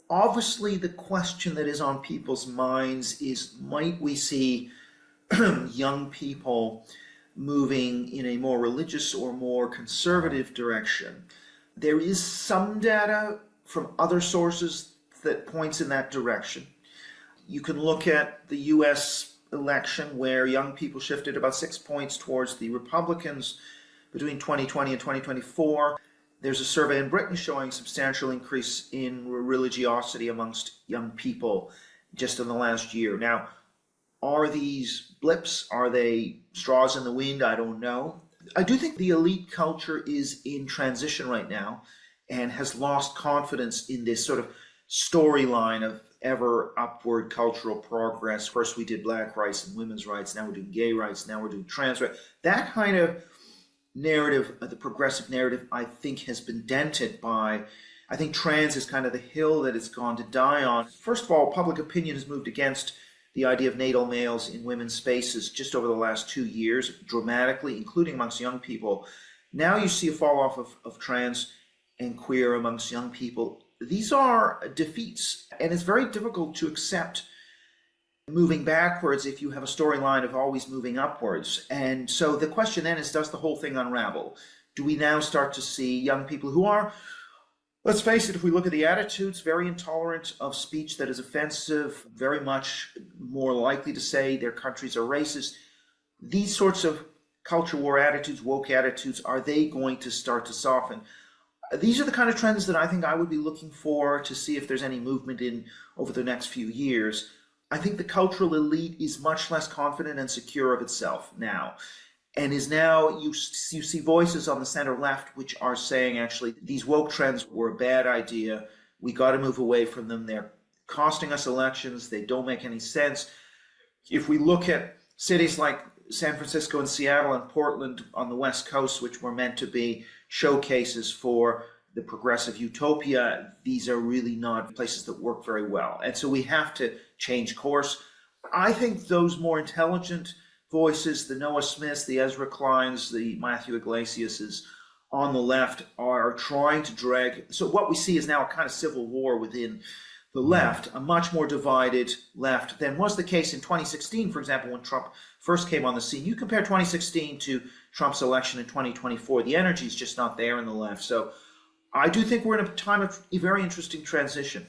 Obviously, the question that is on people's minds is, might we see young people moving in a more religious or more conservative direction? There is some data from other sources that points in that direction. You can look at the US election where young people shifted about 6 points towards the Republicans between 2020 and 2024. There's a survey in Britain showing substantial increase in religiosity amongst young people just in the last year. Now, are these blips? Are they straws in the wind? I don't know. I do think the elite culture is in transition right now and has lost confidence in this sort of storyline of ever upward cultural progress. First we did black rights and women's rights, now we're doing gay rights, now we're doing trans rights. That kind of narrative, the progressive narrative, I think has been dented by, I think trans is kind of the hill that it's gone to die on. First of all, public opinion has moved against the idea of natal males in women's spaces just over the last 2 years, dramatically, including amongst young people. Now you see a fall off of trans and queer amongst young people. These are defeats, and it's very difficult to accept moving backwards if you have a storyline of always moving upwards. And so the question then is, does the whole thing unravel? Do we now start to see young people who are, let's face it, if we look at the attitudes, very intolerant of speech that is offensive, very much more likely to say their countries are racist? These sorts of culture war attitudes, woke attitudes, are they going to start to soften? These are the kind of trends that I think I would be looking for to see if there's any movement in over the next few years. I think the cultural elite is much less confident and secure of itself now. And is now, you see voices on the center left which are saying, actually, these woke trends were a bad idea. We got to move away from them. They're costing us elections. They don't make any sense. If we look at cities like San Francisco and Seattle and Portland on the West Coast, which were meant to be showcases for the progressive utopia, these are really not places that work very well. And so we have to change course. I think those more intelligent voices, the Noah Smiths, the Ezra Kleins, the Matthew Iglesiases on the left, are trying to drag. So what we see is now a kind of civil war within the left, a much more divided left than was the case in 2016, for example, when Trump first came on the scene. You compare 2016 to Trump's election in 2024, the energy is just not there in the left. So I do think we're in a time of a very interesting transition.